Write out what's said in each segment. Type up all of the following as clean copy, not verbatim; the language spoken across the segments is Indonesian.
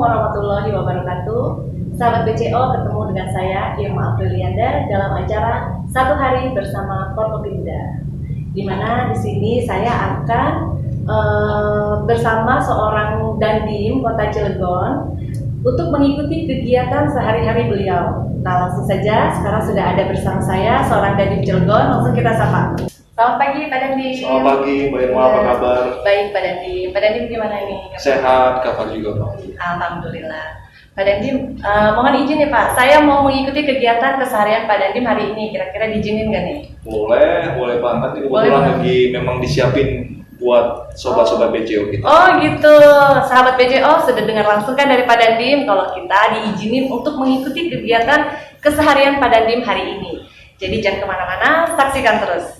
warahmatullahi wabarakatuh. Sahabat BCO, ketemu dengan saya Irma Aprilianda dalam acara Satu Hari Bersama Forkopimda. Di mana di sini saya akan bersama seorang dandim Kota Cilegon untuk mengikuti kegiatan sehari-hari beliau. Nah, langsung saja sekarang sudah ada bersama saya seorang dandim Cilegon. Langsung kita sapa. Selamat pagi Pak Dandim. Selamat pagi Mbak Irma, apa kabar? Baik Pak Dandim. Pak Dandim gimana nih? Sehat, kabar juga Pak. Alhamdulillah. Pak Dandim, mohon izin ya Pak, saya mau mengikuti kegiatan keseharian Pak Dandim hari ini. Kira-kira diizinin nggak nih? Boleh banget. Ini kebetulan lagi memang disiapin buat sobat-sobat BCO kita. Oh gitu, sahabat BCO sudah dengar langsung kan dari Pak Dandim kalau kita diizinin untuk mengikuti kegiatan keseharian Pak Dandim hari ini. Jadi jangan kemana-mana, saksikan terus.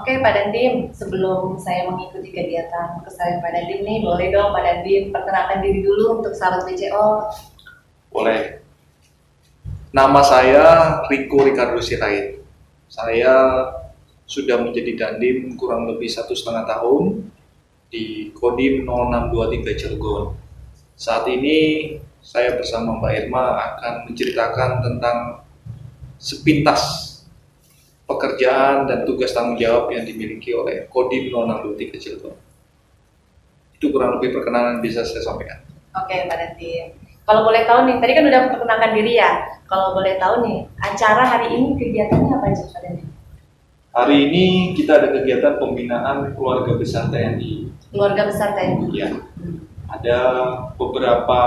Oke Pak Dandim, sebelum saya mengikuti kegiatan keseharian Pak Dandim nih, boleh dong Pak Dandim perkenalkan diri dulu untuk sahabat BCO. Boleh. Nama saya Riko Ricardo Sirait. Saya sudah menjadi dandim kurang lebih 1,5 tahun di Kodim 0623 Cilegon. Saat ini saya bersama Mbak Irma akan menceritakan tentang sepintas pekerjaan dan tugas tanggung jawab yang dimiliki oleh Kodim 0623 Cilegon. Itu kurang lebih perkenalan bisa saya sampaikan. Oke Pak Dandim. Kalau boleh tahu nih, tadi kan udah perkenalkan diri ya. Kalau boleh tahu nih, acara hari ini kegiatannya apa aja Pak Dandim? Hari ini kita ada kegiatan pembinaan keluarga besar TNI. Keluarga besar TNI. Ya. Ada beberapa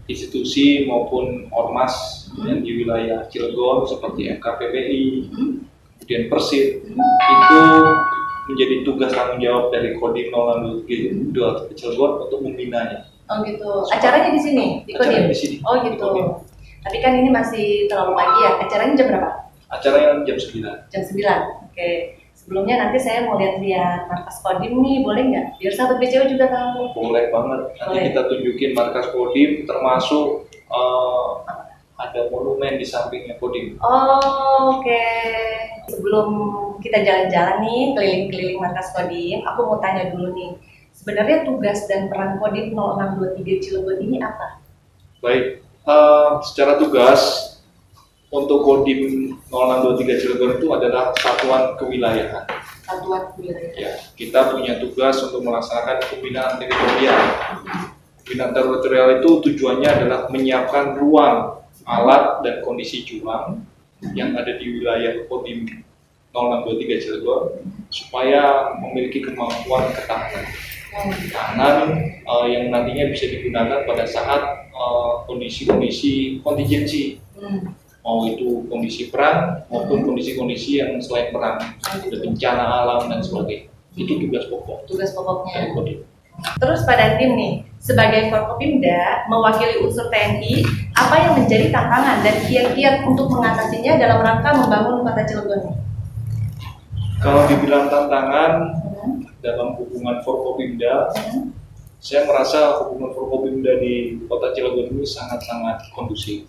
institusi maupun ormas yang di wilayah Cilegon seperti FKPPI, kemudian Persib, itu menjadi tugas tanggung jawab dari Kodim 0623 Cilegon untuk membinanya. Oh gitu. Acaranya di sini, di Kodim. Acaranya di sini. Oh gitu. Tapi kan ini masih terlalu pagi ya. Acaranya jam berapa? Acaranya jam 9. Jam 9. Oke. Sebelumnya nanti saya mau lihat-lihat markas Kodim nih, boleh nggak? Biar sahabat BCO juga tahu. Boleh banget. Nanti kita tunjukin markas Kodim, termasuk ada monumen di sampingnya Kodim. Oh, oke. Sebelum kita jalan-jalan nih keliling-keliling markas Kodim, aku mau tanya dulu nih. Sebenarnya tugas dan peran Kodim 0623 Cilegon ini apa? Baik, secara tugas untuk Kodim 0623 Cilegon itu adalah satuan kewilayahan. Satuan kewilayahan. Ya, kita punya tugas untuk melaksanakan pembinaan teritorial. Pembinaan teritorial itu tujuannya adalah menyiapkan ruang, alat, dan kondisi juang yang ada di wilayah Kodim 0623 Cilegon supaya memiliki kemampuan ketahanan yang nantinya bisa digunakan pada saat kondisi-kondisi kontingensi, mau itu kondisi perang maupun kondisi-kondisi yang selain perang, ada bencana alam dan sebagainya. Itu tugas pokok. Tugas pokoknya. Dari Kodim. Terus Pak Dandim nih, sebagai Forkopimda mewakili unsur TNI, apa yang menjadi tantangan dan kiat-kiat untuk mengatasinya dalam rangka membangun Kota Cilegon? Kalau dibilang tantangan dalam hubungan Forkopimda, saya merasa hubungan Forkopimda di Kota Cilegon ini sangat-sangat kondusif.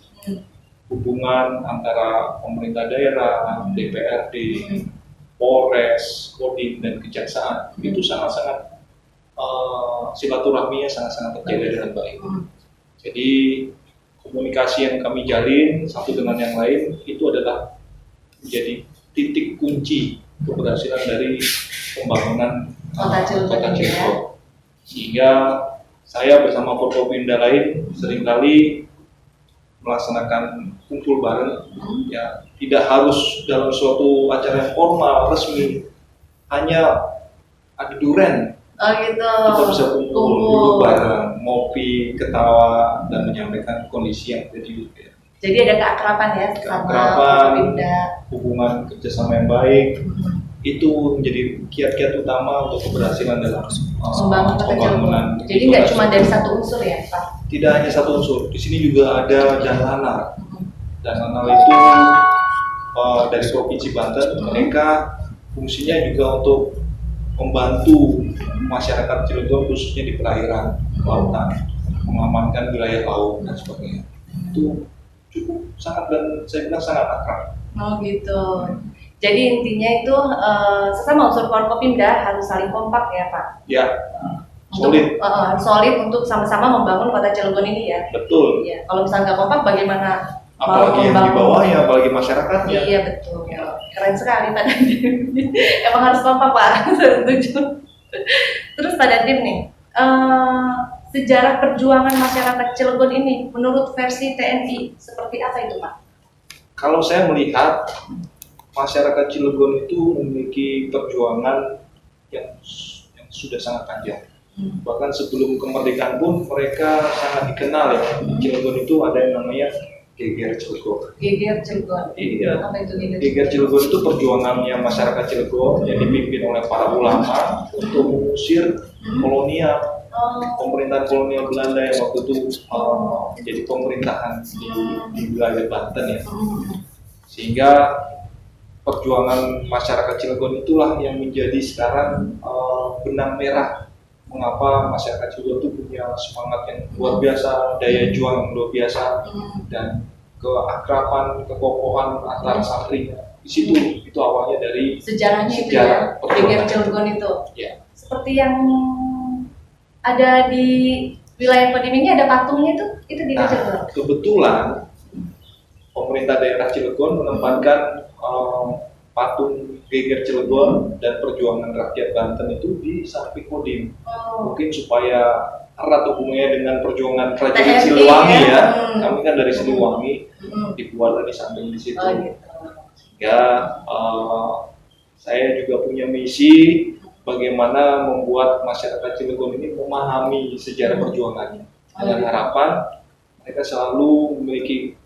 Hubungan antara pemerintah daerah, DPRD, Polres, Kodim, dan Kejaksaan itu sangat-sangat silaturahminya sangat-sangat terjaga dengan baik. Jadi komunikasi yang kami jalin satu dengan yang lain itu adalah menjadi titik kunci keberhasilan dari pembangunan Kota Cilegon. Sehingga saya bersama Forkopimda lain seringkali melaksanakan kumpul bareng, ya tidak harus dalam suatu acara yang formal resmi, hanya ada duren. Oh gitu. Kita bisa kumpul duduk bareng, ngopi, ketawa, dan menyampaikan kondisi yang ada di wilayah. Jadi ada keakraban ya sama Forkopimda. Hubungan kerjasama yang baik. Itu menjadi kiat-kiat utama untuk keberhasilan dalam pembangunan. Jadi nggak cuma dari satu unsur ya Pak? Tidak hanya satu unsur, di sini juga ada dan lanar. Dan Nanal itu dari Provinsi Banten, mereka fungsinya juga untuk membantu masyarakat Cilegon khususnya di perairan lautan, mengamankan wilayah laut dan sebagainya. Itu cukup sangat, dan saya bilang sangat akrab. Oh gitu. Jadi intinya itu sesama unsur Forkopimda harus saling kompak ya Pak. Ya, Untuk, solid untuk sama-sama membangun kota Cilegon ini ya. betul. Iya. Kalau misalnya nggak kompak, bagaimana? Apalagi yang di bawahnya, apalagi masyarakatnya. Iya betul. Keren sekali Pak Dandim. Emang harus kompak Pak. Setuju. Terus Pak Dandim nih, sejarah perjuangan masyarakat Cilegon ini menurut versi TNI seperti apa itu Pak? Kalau saya melihat masyarakat Cilegon itu memiliki perjuangan yang sudah sangat panjang. Bahkan sebelum kemerdekaan pun mereka sangat dikenal ya. Cilegon itu ada yang namanya Geger Cilegon. Geger Cilegon. Iya. Apa itu Geger Cilegon itu perjuangannya masyarakat Cilegon yang dipimpin oleh para ulama untuk mengusir kolonial. Pemerintahan kolonial Belanda yang waktu itu menjadi pemerintahan di wilayah Banten ya. Sehingga perjuangan masyarakat Cilegon itulah yang menjadi sekarang benang merah mengapa masyarakat Cilegon itu punya semangat yang luar biasa, daya juang yang luar biasa, dan keakraban, kekokohan antar santrinya. Di situ itu awalnya dari sejarahnya itu sejarah ya, Geger Cilegon itu. Ya. Seperti yang ada di wilayah Kodim ini ada patungnya itu Geger Cilegon. Kebetulan pemerintah daerah Cilegon menempatkan patung Geger Cilegon dan perjuangan rakyat Banten itu di samping Kodim. Mungkin supaya erat hubungannya dengan perjuangan kerajaan Siliwangi ya. Kami kan dari Siliwangi, dibuat di samping di situ. Gitu. Sehingga saya juga punya misi bagaimana membuat masyarakat Cilegon ini memahami sejarah perjuangannya. Dengan harapan mereka selalu memiliki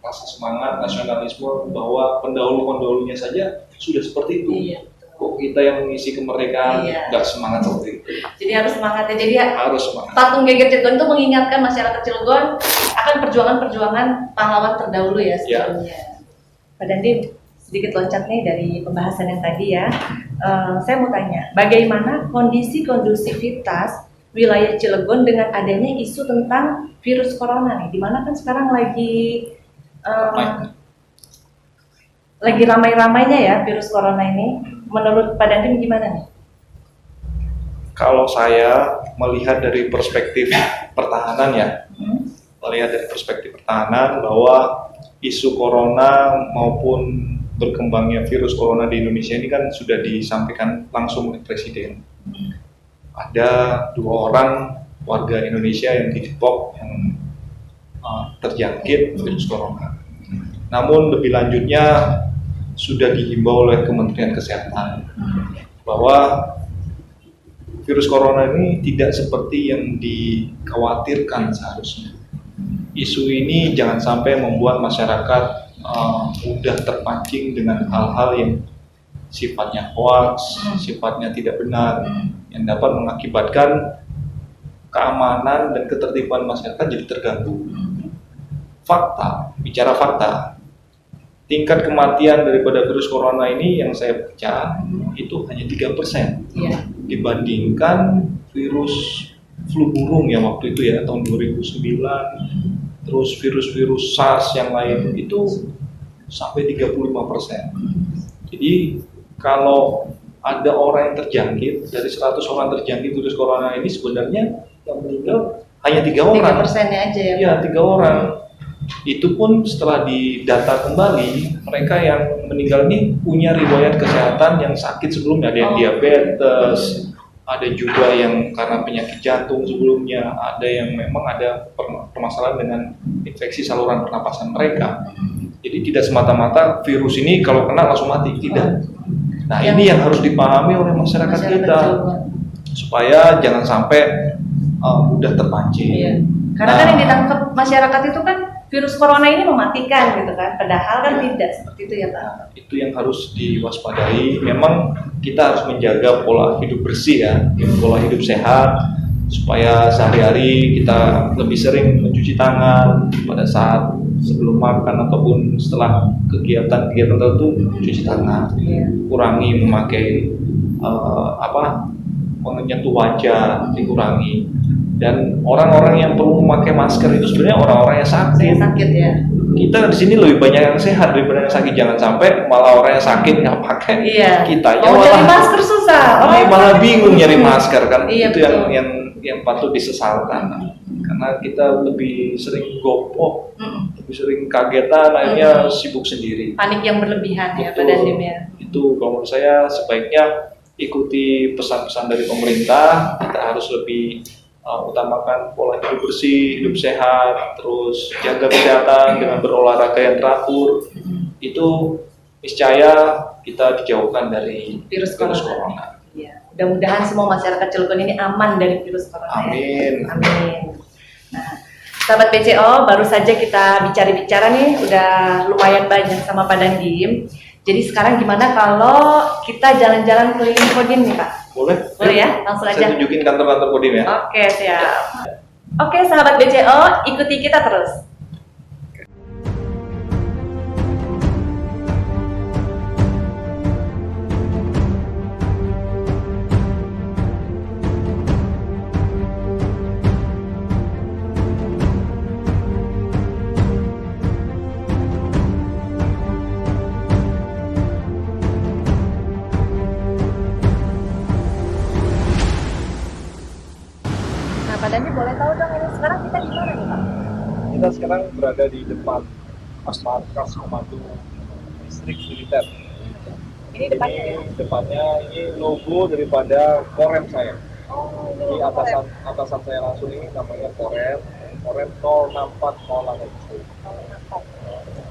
rasa semangat nasionalisme bahwa pendahulu-pendahulunya saja sudah seperti itu. Iya. Kok kita yang mengisi kemerdekaan nggak semangat seperti itu? Jadi harus semangat ya. Jadi harus semangat. Patung Geger Cilegon itu mengingatkan masyarakat Cilegon akan perjuangan-perjuangan pahlawan terdahulu ya sebelumnya. Pak Dandim, sedikit loncat nih dari pembahasan yang tadi ya. Saya mau tanya, bagaimana kondisi kondusivitas wilayah Cilegon dengan adanya isu tentang virus corona nih? Dimana kan sekarang lagi ramai-ramainya ya virus corona ini. Menurut Pak Dandim gimana nih? Kalau saya melihat dari perspektif pertahanan ya, melihat dari perspektif pertahanan bahwa isu corona maupun berkembangnya virus corona di Indonesia ini kan sudah disampaikan langsung oleh Presiden. Ada 2 orang warga Indonesia yang di Depok yang terjangkit virus corona. Namun lebih lanjutnya sudah dihimbau oleh Kementerian Kesehatan bahwa virus corona ini tidak seperti yang dikhawatirkan seharusnya. Isu ini jangan sampai membuat masyarakat mudah terpancing dengan hal-hal yang sifatnya hoax, sifatnya tidak benar, yang dapat mengakibatkan keamanan dan ketertiban masyarakat jadi terganggu. Fakta, bicara fakta, tingkat kematian daripada virus corona ini yang saya baca itu hanya 3% dibandingkan virus flu burung yang waktu itu ya tahun 2009, terus virus-virus SARS yang lain itu sampai 35%. Jadi kalau ada orang yang terjangkit, dari 100 orang terjangkit virus corona ini sebenarnya yang meninggal hanya 3 orang. 3%-nya aja ya? Iya, 3 orang. Itu pun setelah didata kembali, mereka yang meninggal ini punya riwayat kesehatan yang sakit sebelumnya, ada yang diabetes, ada juga yang karena penyakit jantung sebelumnya, ada yang memang ada permasalahan dengan infeksi saluran pernapasan mereka. Jadi tidak semata-mata virus ini kalau kena langsung mati, tidak. Nah ini yang harus dipahami oleh masyarakat kita, supaya jangan sampai mudah terpancing. Iya. Karena kan yang ditangkap masyarakat itu kan virus corona ini mematikan gitu kan, padahal kan tidak seperti itu ya Pak. Nah, itu yang harus diwaspadai. Memang kita harus menjaga pola hidup bersih ya, pola hidup sehat, supaya sehari-hari kita lebih sering mencuci tangan pada saat sebelum makan ataupun setelah kegiatan-kegiatan tertentu cuci tangan, kurangi memakai menyentuh wajah, dikurangi. Dan orang-orang yang perlu memakai masker itu sebenarnya orang-orang yang sakit ya. Kita di sini lebih banyak yang sehat daripada yang sakit. Jangan sampai malah orang yang sakit nggak pakai, kita nyari masker susah. Malah bingung nyari masker kan. Iya, itu yang patut disesalkan. Karena kita lebih sering gopok, lebih sering kagetan, akhirnya sibuk sendiri. Panik yang berlebihan ya pada timnya. Itu kalau menurut saya sebaiknya ikuti pesan-pesan dari pemerintah. Kita harus lebih utamakan pola hidup bersih, hidup sehat, terus jaga kesehatan dengan berolahraga yang teratur. Itu niscaya kita dijauhkan dari virus corona. Ya, mudah-mudahan semua masyarakat Cilegon ini aman dari virus corona. Amin. Amin. Nah, sahabat BCO, baru saja kita bicara-bicara nih, udah lumayan banyak sama Pak Dandim. Jadi sekarang gimana kalau kita jalan-jalan keliling Kodim nih Pak? Boleh ya, langsung aja. Saya tunjukin kantor-kantor Kodim ya. Oke, siap. Oke, sahabat BCO, ikuti kita terus. Pak Dandi, boleh tahu dong ini sekarang kita di mana nih Pak? Kita sekarang berada di depan markas komando distrik militer. Ini depannya ya? Depannya ini logo daripada korem saya. Oh, ini atasan saya langsung, ini namanya korem 06408.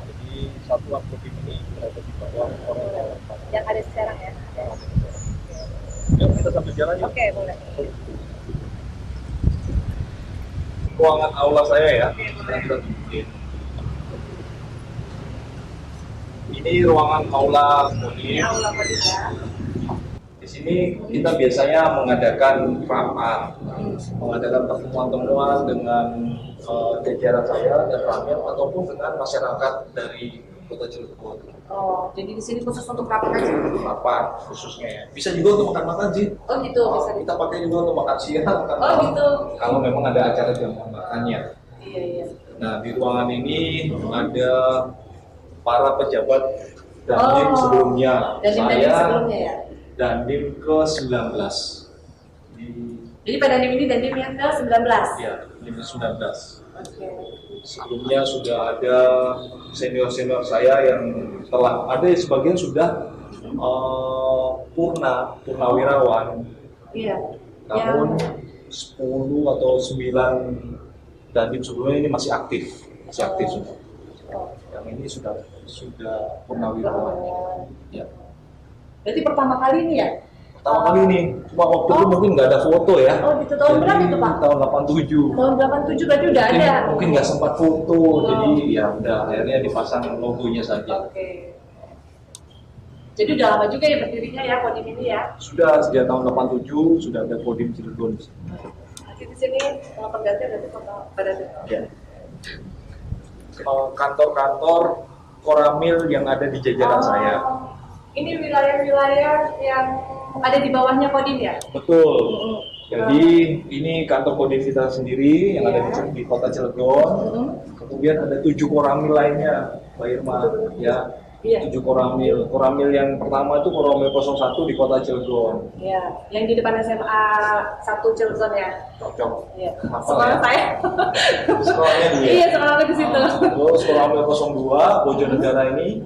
Jadi satuan Kodim ini berada di bawah korem 064. Yang ada sekarang ya? Yuk kita sambil jalan yuk. Oke, boleh. Ruangan aula saya ya, sekarang kita tunjukin. Ini ruangan aula Kodim. Di sini kita biasanya mengadakan rapat, mengadakan pertemuan-pertemuan dengan jajaran saya dan Ramil ataupun dengan masyarakat dari Kota Cilegon. Oh, jadi di sini khusus untuk rapat aja? Rapat khususnya ya. Bisa juga untuk makan-makan sih. Oh gitu, bisa. Kita pakai juga untuk makan siang. Oh gitu. Kalau memang ada acara jam makannya. Iya. Nah, di ruangan ini ada para pejabat Dandim sebelumnya. Dandim sebelumnya ya? Dandim ke-19. Jadi Pak Dandim ini Dandim yang ke-19? Iya, Dandim ke-19. Oke. Sebelumnya sudah ada senior-senior saya yang telah ada, sebagian sudah purnawirawan. Iya. Namun 10 atau 9 Dandim sebelumnya ini masih aktif sudah. Yang ini sudah purnawirawan. Ya. Berarti pertama kali ini ya? Pertama kali ini, cuma waktu itu mungkin nggak ada foto ya. Oh gitu, tahun berapa itu Pak? Tahun 87. Tahun 87 berarti udah ada? Mungkin nggak sempat foto, jadi ya udah akhirnya dipasang logonya saja. Oke. Jadi udah lama juga ya berdirinya ya Kodim ini ya? Sudah sejak tahun 87 sudah ada Kodim Cilegon. Nanti di sini pengganti berarti pada ya. Kantor-kantor Koramil yang ada di jajaran saya. Ini wilayah-wilayah yang ada di bawahnya Kodim ya? Betul. Jadi ini kantor Kodim kita sendiri yang ada di Kota Cilegon. Kemudian ada 7 Koramil lainnya, Mbak Irma. Ya. 7 Koramil. Koramil yang pertama itu Koramil 01 di Kota Cilegon. Iya, yang di depan SMA 1 Cilegon ya. Cocok. Iya. Sekolah saya. Sekolahnya dia. Iya, sekolahnya di situ. Terus Koramil 02 Bojonegara ini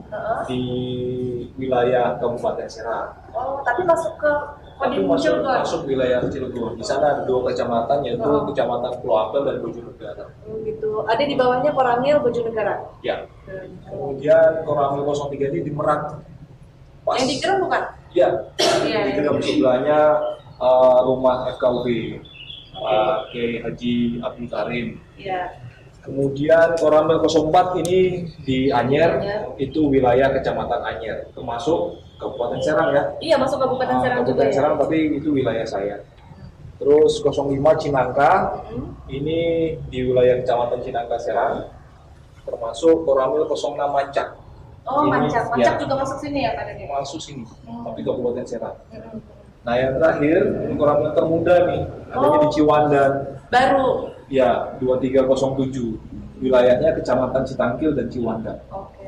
di wilayah Kabupaten Serang. Oh, tapi masuk ke Kodim Cilegon. Masuk wilayah Cilegon. Di sana ada 2 kecamatan, yaitu Kecamatan Pulau Apel dan Bojonegara. Gitu. Ada di bawahnya Koramil Bojonegara. Ya. Kemudian Koramil 03 ini di Merak. Pas. Yang di Gerem bukan? Iya. Di Gerem sebelahnya rumah FKUB Pak Kiai Haji Abdul Karim. Iya. Kemudian Koramil 04 ini di Anyer, itu wilayah Kecamatan Anyer, termasuk Kabupaten Serang ya. Iya, masuk Kabupaten Serang juga. Kabupaten Serang, tapi itu wilayah saya. Terus 05 Cinangka, ini di wilayah Kecamatan Cinangka Serang. termasuk Koramil 06 Mancak. Oh, Ini, Mancak. Mancak juga masuk sini ya Pak Dandim? Masuk sini, tapi Kabupaten Serang. Nah yang terakhir, ini Koramil termuda nih, adanya di Ciwandan. Baru? Ya, 2307. Wilayahnya Kecamatan Citangkil dan Ciwandan. Oke.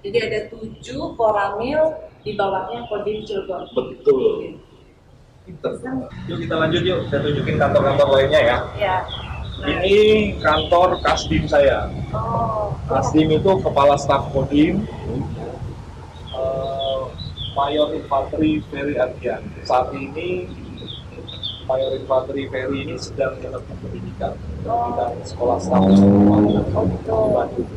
Jadi ada 7 Koramil di bawahnya Kodim Cilegon. Betul. Pinter. Yuk kita lanjut yuk, saya tunjukin kantor-kantor lainnya ya. Ya. Ini kantor Kasdim saya. Oh. Kasdim itu kepala staf Kodim, Mayor Infanteri Ferry Ardian. Saat ini Mayor Infanteri Ferry ini sedang menempuh pendidikan di bidang sekolah staf di Bandung.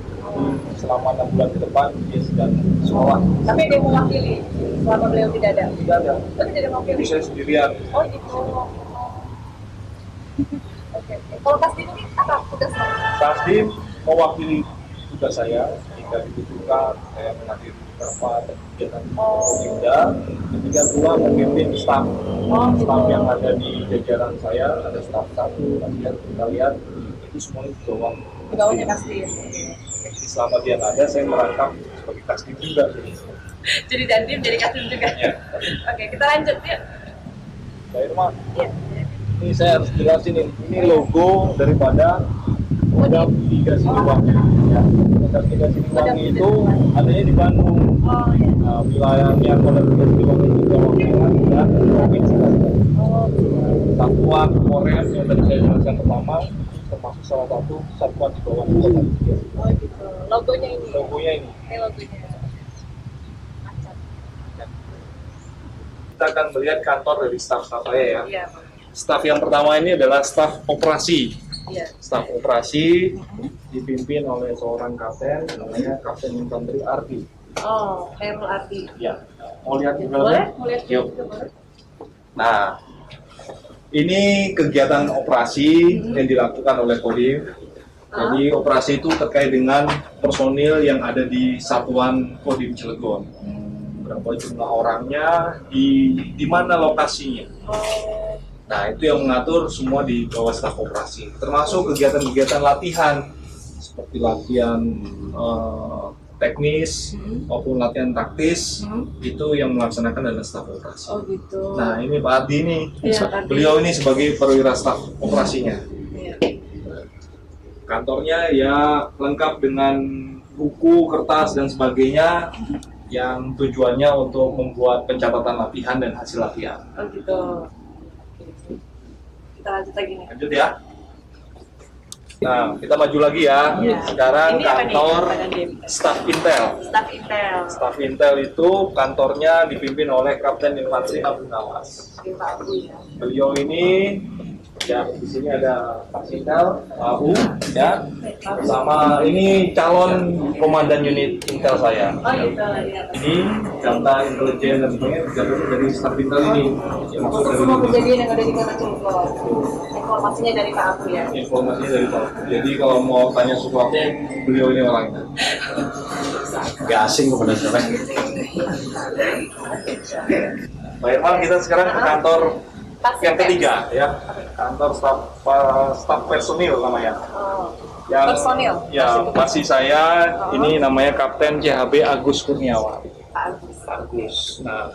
Selama 6 bulan ke depan dia sedang sekolah. Tapi dia mewakili selama beliau tidak ada? Tidak ada. Tapi tidak mewakili? Jadi saya sendirian. Oh gitu. Oke. Kalau Kasdim ini apa tugasnya? Kasdim mewakili tugas saya jika dibutuhkan saya menghadiri beberapa kegiatan Kopimda. Ketiga pula memimpin staf staf yang ada di jajaran saya, ada staf 1, kemudian kita lihat itu semuanya di bawah Pegawainya Kasdim. jadi selama dia nggak ada saya merangkap sebagai Kasdim juga. Jadi Dandim jadi Kasdim juga. Ya. Oke, kita lanjut yuk. Mbak Irma, Iya. ini saya harus jelasin ini logo daripada Kodam 3 Siliwangi. Ya. Kodam 3 Siliwangi itu adanya di Bandung. Oh iya. Nah, wilayahnya Kodam 3 Siliwangi itu Jawa Tengah dan Provinsi Banten. Oh gitu. Satuan Korea yang tadi saya jelaskan pertama termasuk salah satu satuan di bawah Kodam 3. Oh gitu. Logonya ini. Logonya ini. Ini logonya. Mancak. Kita akan melihat kantor dari staf-staf saya ya. Iya. Staf yang pertama ini adalah staf operasi. Iya. Staf operasi dipimpin oleh seorang kapten namanya Kapten Infanteri Ardi. Oh, Khairul Ardi. Ya, mau lihat juga? Boleh? Mau lihat Yuk. juga boleh? Nah, ini kegiatan operasi yang dilakukan oleh Kodim. Jadi operasi itu terkait dengan personil yang ada di Satuan Kodim Cilegon. Berapa jumlah orangnya, di mana lokasinya. Oh. Nah, itu yang mengatur semua di bawah staf operasi. Termasuk kegiatan-kegiatan latihan seperti latihan teknis maupun latihan taktis itu yang melaksanakan adalah staf operasi. Oh gitu. Nah, ini Pak Adi nih, Iya, Pak Adi. beliau ini sebagai perwira staf operasinya. Iya. Kantornya ya lengkap dengan buku, kertas dan sebagainya yang tujuannya untuk membuat pencatatan latihan dan hasil latihan. Oh gitu. Kita lanjut lagi nih. Lanjut ya. Nah, kita maju lagi ya. Iya. Sekarang Ini apa nih, kantor Pak Dandim? staf Intel. Staf Intel. Staf Intel itu kantornya dipimpin oleh Kapten Infanteri Abu Nawas. Pak Abu ya. Beliau ini ya di sini ada Pak Intel, Abu ya. Sama ini calon komandan unit Intel saya. Oh gitu. Iya. Ini data intelijen dan sebagainya digabung dari staf Intel ini. Yang masuk Untuk dari semua kejadian yang ada di Kota Cilegon. Informasinya dari Pak Abu ya. informasinya dari Pak. Jadi kalau mau tanya sesuatu, beliau ini orangnya. Gak asing kepada saya. Pak Irman, kita sekarang ke kantor yang ketiga ya, kantor staf personil namanya. Oh. Yang Personil? Ya, masih saya. Ini namanya Kapten CHB Agus Kurniawan. Pak Agus. Agus. Nah,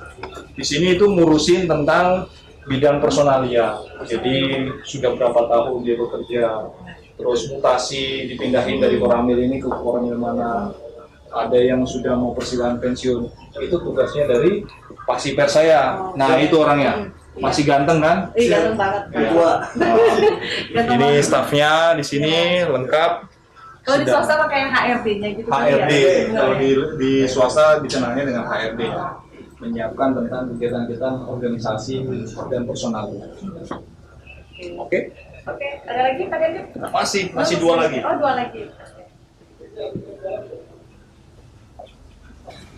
di sini itu ngurusin tentang bidang personalia. Jadi sudah berapa tahun dia bekerja, terus mutasi dipindahin dari Koramil ini ke Koramil mana. Ada yang sudah mau persilangan pensiun. Itu tugasnya dari Pasiper saya. Nah, itu orangnya. Masih ganteng kan? Iya, ganteng banget. Ya. Ganteng Ini banget. stafnya di sini lengkap. Kalau di Sudah. swasta pakai HRD-nya gitu. HRD, ya? kalau di swasta dikenalnya dengan HRD, menyiapkan tentang kegiatan-kegiatan organisasi dan personal. Oke, Oke, ada lagi Pak Dandim? masih dua lagi. Oh, dua lagi.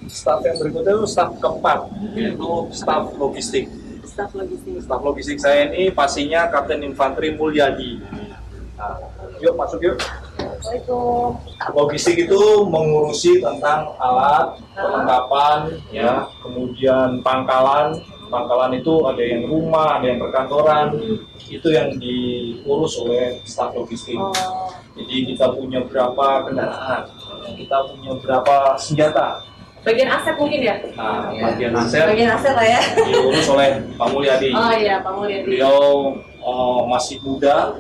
Staf yang berikutnya itu staf keempat, yaitu staf logistik. Staf logistik. Staf logistik saya ini pastinya Kapten Infanteri Mulyadi. Nah, yuk masuk yuk. Assalamualaikum. Logistik itu mengurusi tentang alat, perlengkapan, ya, kemudian pangkalan. Pangkalan itu ada yang rumah, ada yang perkantoran. itu yang diurus oleh staf logistik. Oh. Jadi kita punya berapa kendaraan, kita punya berapa senjata. Bagian aset mungkin ya? Nah, bagian aset Bagian aset lah ya. diurus oleh Pak Mulyadi. Oh iya, Pak Mulyadi. Beliau masih muda,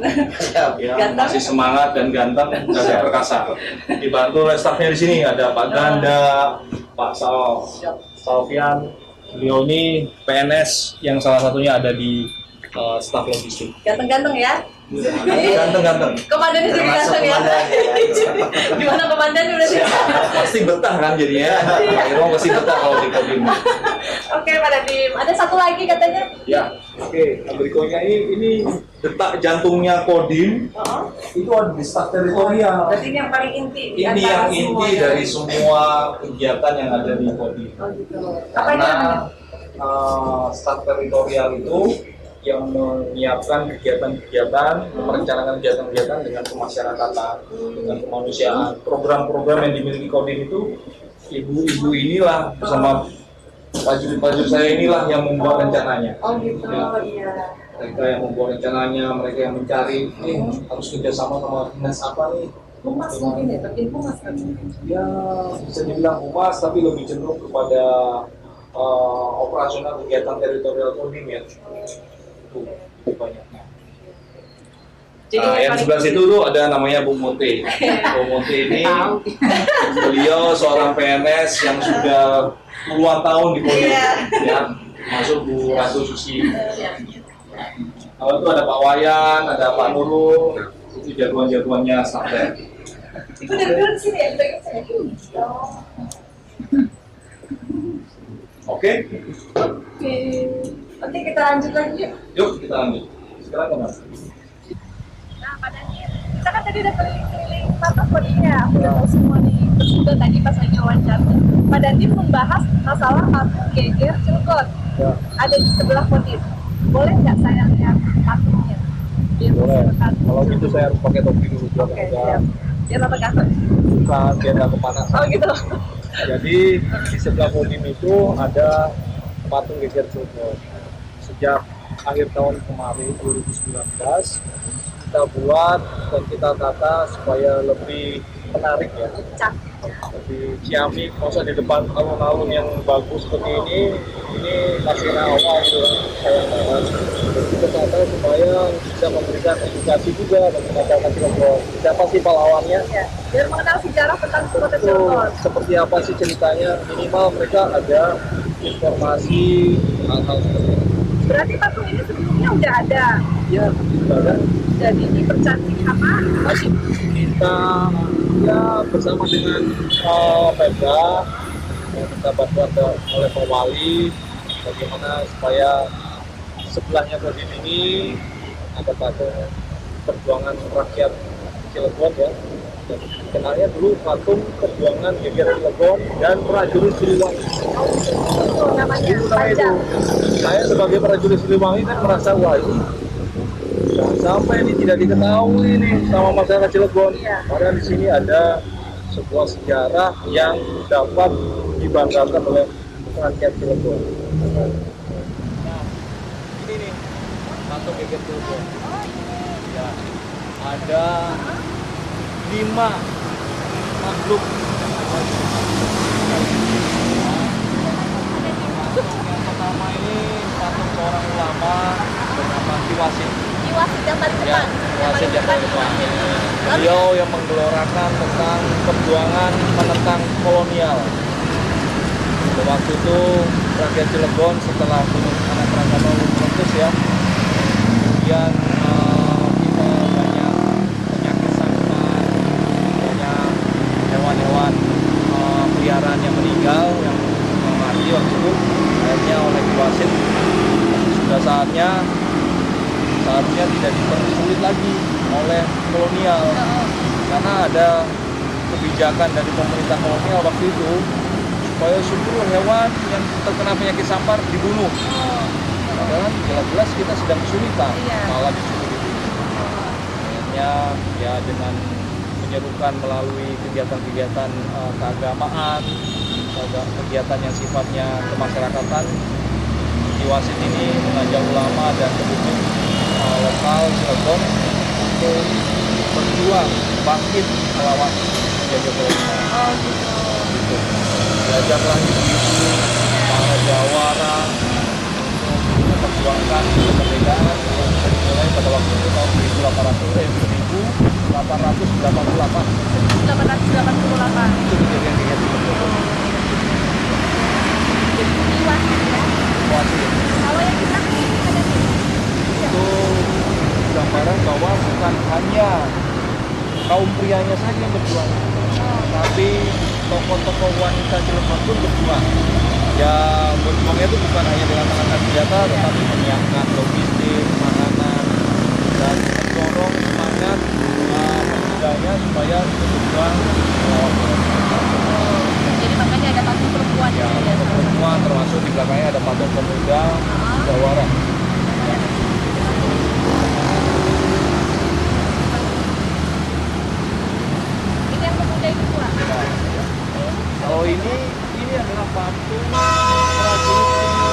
ya, Ganteng. masih semangat dan ganteng dan perkasa. Dibantu oleh stafnya di sini ada Pak Ganda, Pak Salvian. Beliau ini PNS yang salah satunya ada di staf logistik. Ganteng-ganteng ya? Ganteng-ganteng. Komandannya juga Termasuk ganteng ya? komandan, Gimana komandan udah sih? Pasti betah kan jadinya. Pak Irwan pasti betah kalau di Kodim. Oke, Pak Dandim. Ada satu lagi katanya? Ya, oke. Nah, berikutnya ini detak jantungnya Kodim. Oh. Itu ada di staf teritorial. Berarti ini yang paling inti. di Ini antara yang inti semuanya. dari semua kegiatan yang ada di Kodim. Oh gitu. Apa ini Karena namanya? staf teritorial itu yang menyiapkan kegiatan-kegiatan, merencanakan kegiatan-kegiatan dengan kemasyarakatan, dengan kemanusiaan. Program-program yang dimiliki Kodim itu, ibu-ibu inilah bersama prajurit-prajurit saya inilah yang membuat rencananya. Oh gitu, Ya. iya. Mereka yang membuat rencananya, mereka yang mencari, harus kerjasama sama dinas apa nih? Humas mungkin ya, bagian humas kan? Ya bisa dibilang humas, tapi lebih cenderung kepada operasional kegiatan teritorial Kodim ya. Itu banyaknya. Jadi Nah, yang paling sebelah situ tuh ada namanya Bu Mote. Bu Mote ini Tahu. beliau seorang PNS yang sudah puluhan tahun di Kodim, Iya. ya, masuk Bu Ratu Susi. Iya. Lalu itu ada Pak Wayan, ada Pak Nurul, itu jagoan-jagoannya sampai. Itu dari dulu di sini ya, bagian saya. Oh. Oke, Oke. Oke, kita lanjut lagi yuk. yuk kita lanjut. Sekarang kemana? Nah, Pak Dandim, kita kan tadi udah keliling-keliling markas Kodimnya, aku udah tahu semua nih. Terus juga tadi pas lagi wawancara, Pak Dandim membahas masalah patung geger Cilegon. Ya. Ada di sebelah Kodim. Boleh nggak saya lihat patungnya? Biar Boleh. masyarakat- Kalau gitu saya harus pakai topi dulu biar Oke, nggak siap. Biar apa gak? bukan, biar nggak kepanasan. Oh gitu. Jadi di sebelah Kodim itu ada patung geger Cilegon. Sejak akhir tahun kemarin 2019 kita buat dan kita tata supaya lebih menarik ya, Cak. lebih ciamik. Masa di depan alun-alun yang bagus seperti ini masih awal gitu sayang banget. Jadi kita tata supaya bisa memberikan edukasi juga bagi masyarakat Cilegon. Siapa sih pahlawannya? Ya. Biar mengenal sejarah tentang kota Itu Cilegon. seperti apa sih ceritanya, minimal mereka ada informasi hal-hal seperti itu. Berarti patung ini sebelumnya udah ada. Ya, sudah ada. Jadi dipercantik sama Kodim. Kita ya bersama dengan Pemda yang kita bantuan oleh Pak Wali bagaimana supaya sebelahnya Kodim ini ada patung perjuangan rakyat Cilegon ya. Dan kenalnya dulu patung perjuangan geger Cilegon dan prajurit Siliwangi. Itu namanya Itu namanya panjang. itu. Saya sebagai prajurit Siliwangi kan merasa wah ini jangan sampai ini tidak diketahui nih sama masyarakat Cilegon. Iya. Padahal di sini ada sebuah sejarah yang dapat dibanggakan oleh rakyat Cilegon. Nah, ini nih patung geger Cilegon. Ya, ada 5 makhluk. Yang pertama ini patung seorang ulama bernama Ki Wasit. Di wasit yang paling depan. Wasit yang paling depan. Beliau yang menggelorakan tentang perjuangan menentang kolonial. Pada waktu itu rakyat Cilegon setelah Gunung Anak Rakatau meletus ya, kemudian kita banyak penyakit sampah, banyak hewan-hewan peliharaan yang meninggal, yang mati waktu itu. Akhirnya oleh Ki Wasit sudah seharusnya tidak dipersulit lagi oleh kolonial, karena ada kebijakan dari pemerintah kolonial waktu itu supaya seluruh hewan yang terkena penyakit sampar dibunuh. Padahal jelas-jelas kita sedang kesulitan, Iya. malah disuruh dibunuh. Akhirnya ya dengan menyerukan melalui kegiatan-kegiatan keagamaan, kegiatan yang sifatnya kemasyarakatan, Ki Wasit ini mengajak ulama dan penduduk lokal Cilegon untuk berjuang bangkit melawan penjajah kolonial. Oh gitu. Gitu. Belajar lagi itu para jawara untuk memperjuangkan kemerdekaan yang dimulai pada waktu itu tahun 1888. 888. Itu kejadian di Cilegon. Jadi Iwan ya. Situasi Kalau yang kita ini ada nih. itu gambaran bahwa bukan hanya kaum prianya saja yang berjuang, tapi tokoh-tokoh wanita Cilegon pun berjuang. Ya berjuangnya itu bukan hanya dengan mengangkat senjata, tetapi menyiapkan logistik, makanan, dan mendorong semangat pemudanya supaya berjuang melawan kolonial. Jadi makanya ada patung perempuan Ya, di sini ya. untuk perempuan termasuk di belakangnya ada patung pemuda jawara. Ini yang pemuda itu Pak. Kalau ini adalah patung prajurit TNI.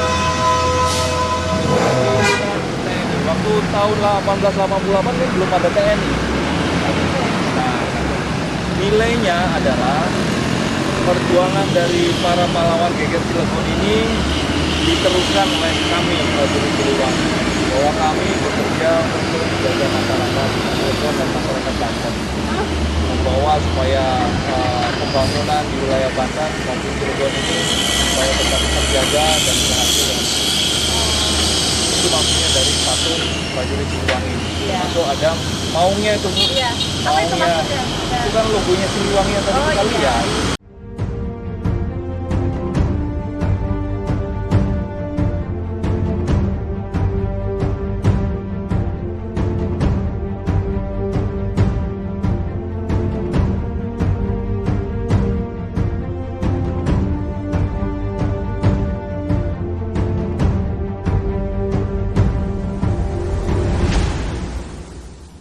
Waktu tahun 1888 kan belum ada TNI. Nah, nilainya adalah perjuangan dari para pahlawan geger Cilegon ini diteruskan oleh kami prajurit Siliwangi, bahwa kami bekerja untuk menjaga masyarakat Cilegon dan masyarakat Banten, membawa supaya pembangunan di wilayah Banten maupun Cilegon ini supaya tetap terjaga dan berhasil. Itu maksudnya dari patung prajurit Siliwangi. Iya. Masuk ada maungnya itu Bu. Iya. Apa itu Maungnya maksudnya? itu kan logonya Siliwangi yang tadi Oh, kita iya. lihat.